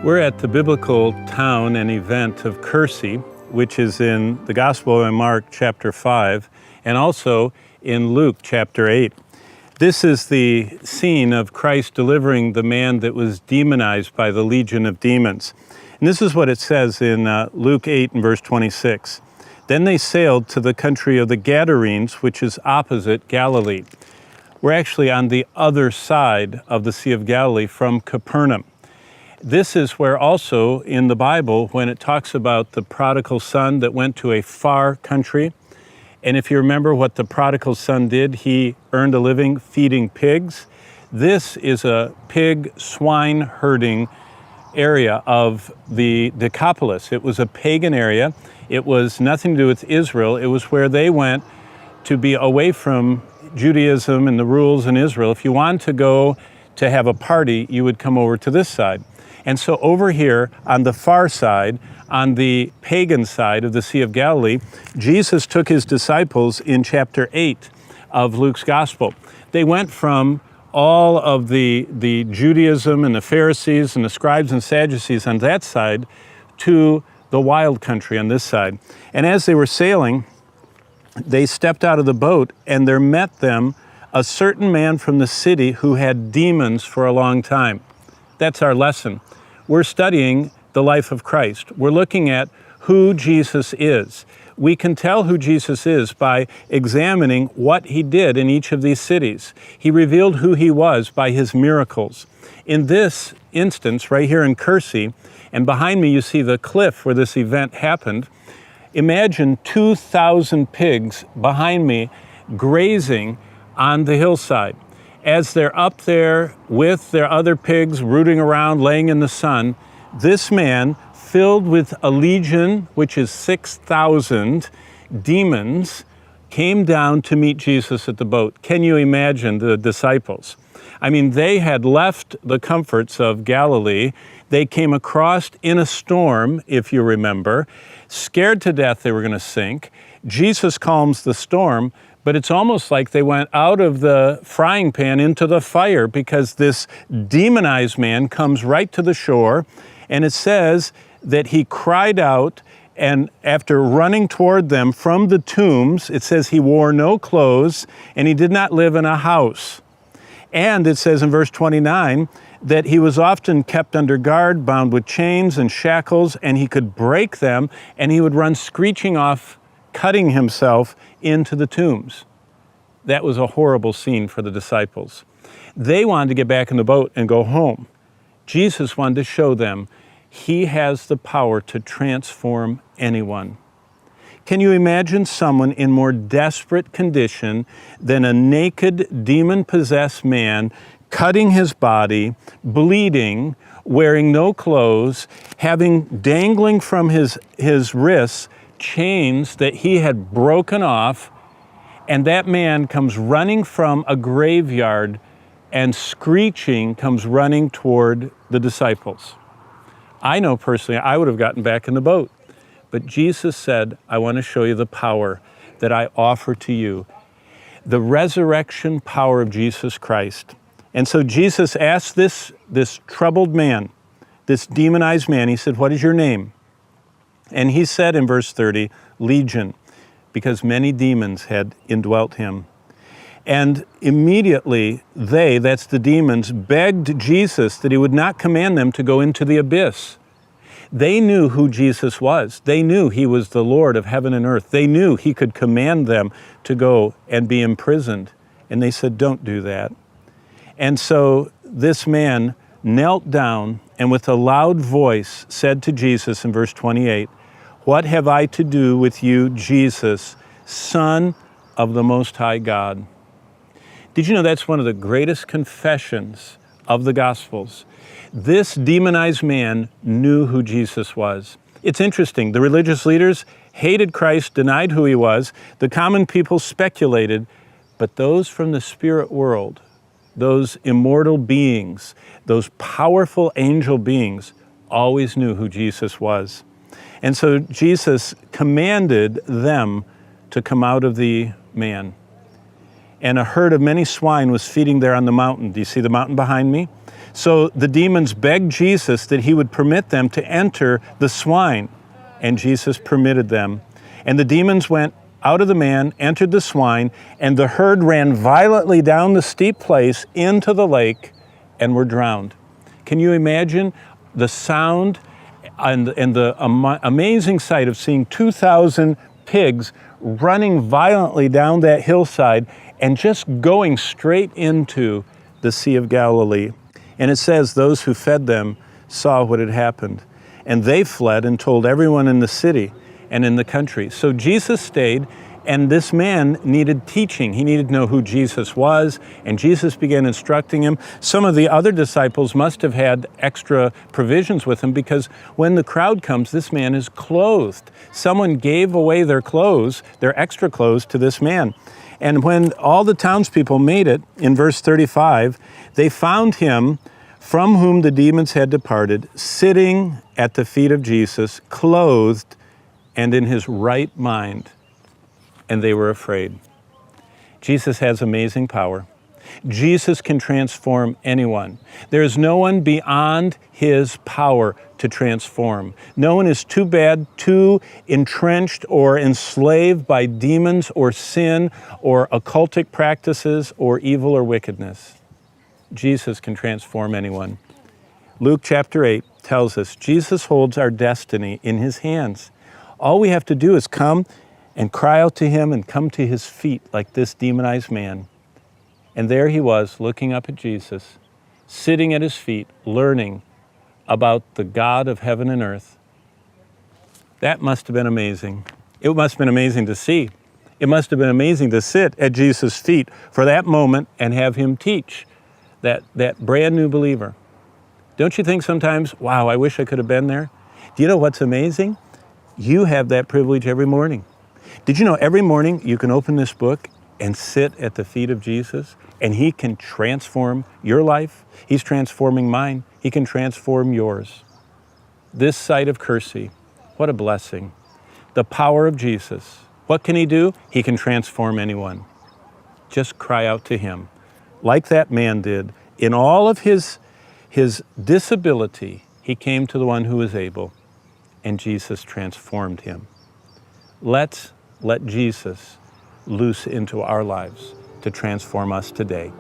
We're at the biblical town and event of Kersey, which is in the Gospel of Mark chapter 5, and also in Luke chapter 8. This is the scene of Christ delivering the man that was demonized by the legion of demons. And this is what it says in Luke 8 and verse 26. Then they sailed to the country of the Gadarenes, which is opposite Galilee. We're actually on the other side of the Sea of Galilee from Capernaum. This is where also in the Bible, when it talks about the prodigal son that went to a far country, and if you remember what the prodigal son did, he earned a living feeding pigs. This is a pig swine herding area of the Decapolis. It was a pagan area. It was nothing to do with Israel. It was where they went to be away from Judaism and the rules in Israel. If you wanted to go to have a party, you would come over to this side. And so over here on the far side, on the pagan side of the Sea of Galilee, Jesus took his disciples in chapter 8 of Luke's Gospel. They went from all of the Judaism and the Pharisees and the scribes and Sadducees on that side to the wild country on this side. And as they were sailing, they stepped out of the boat and there met them a certain man from the city who had demons for a long time. That's our lesson. We're studying the life of Christ. We're looking at who Jesus is. We can tell who Jesus is by examining what he did in each of these cities. He revealed who he was by his miracles. In this instance, right here in Kersey, and behind me you see the cliff where this event happened. Imagine 2,000 pigs behind me grazing on the hillside. As they're up there with their other pigs rooting around, laying in the sun, this man, filled with a legion, which is 6,000 demons, came down to meet Jesus at the boat. Can you imagine the disciples? I mean, they had left the comforts of Galilee. They came across in a storm, if you remember, scared to death they were going to sink. Jesus calms the storm, but it's almost like they went out of the frying pan into the fire because this demonized man comes right to the shore, and it says that he cried out, and after running toward them from the tombs, it says he wore no clothes and he did not live in a house. And it says in verse 29 that he was often kept under guard, bound with chains and shackles, and he could break them, and he would run screeching off, cutting himself into the tombs. That was a horrible scene for the disciples. They wanted to get back in the boat and go home. Jesus wanted to show them he has the power to transform anyone. Can you imagine someone in more desperate condition than a naked, demon-possessed man cutting his body, bleeding, wearing no clothes, having dangling from his wrists chains that he had broken off, and that man comes running from a graveyard and screeching comes running toward the disciples? I know personally I would have gotten back in the boat, but Jesus said, I want to show you the power that I offer to you, the resurrection power of Jesus Christ. And so Jesus asked this troubled man, this demonized man, he said, what is your name? And he said in verse 30, Legion, because many demons had indwelt him. And immediately they, that's the demons, begged Jesus that he would not command them to go into the abyss. They knew who Jesus was. They knew he was the Lord of heaven and earth. They knew he could command them to go and be imprisoned. And they said, don't do that. And so this man knelt down and with a loud voice said to Jesus in verse 28, what have I to do with you, Jesus, Son of the Most High God? Did you know that's one of the greatest confessions of the Gospels? This demonized man knew who Jesus was. It's interesting. The religious leaders hated Christ, denied who he was. The common people speculated, but those from the spirit world, those immortal beings, those powerful angel beings, always knew who Jesus was. And so Jesus commanded them to come out of the man. and a herd of many swine was feeding there on the mountain. Do you see the mountain behind me? So the demons begged Jesus that he would permit them to enter the swine, and Jesus permitted them. And the demons went out of the man, entered the swine, and the herd ran violently down the steep place into the lake and were drowned. Can you imagine the sound and the amazing sight of seeing 2,000 pigs running violently down that hillside and just going straight into the Sea of Galilee? And it says those who fed them saw what had happened, and they fled and told everyone in the city and in the country. So Jesus stayed, and this man needed teaching. He needed to know who Jesus was, and Jesus began instructing him. Some of the other disciples must have had extra provisions with him, because when the crowd comes, this man is clothed. Someone gave away their clothes, their extra clothes, to this man. And when all the townspeople made it, in verse 35, they found him from whom the demons had departed, sitting at the feet of Jesus, clothed and in his right mind. And they were afraid. Jesus has amazing power. Jesus can transform anyone. There is no one beyond his power to transform. No one is too bad, too entrenched or enslaved by demons or sin or occultic practices or evil or wickedness. Jesus can transform anyone. Luke chapter 8 tells us Jesus holds our destiny in his hands. All we have to do is come and cry out to him and come to his feet like this demonized man. And there he was, looking up at Jesus, sitting at his feet, learning about the God of heaven and earth. That must have been amazing. It must have been amazing to see. It must have been amazing to sit at Jesus' feet for that moment and have him teach that brand new believer. Don't you think sometimes, wow, I wish I could have been there? Do you know what's amazing? You have that privilege every morning. Did you know every morning you can open this book and sit at the feet of Jesus, and he can transform your life? He's transforming mine. He can transform yours. This side of Kersey, what a blessing. The power of Jesus. What can he do? He can transform anyone. Just cry out to him, like that man did. In all of his disability, he came to the one who was able, and Jesus transformed him. Let's let Jesus loose into our lives to transform us today.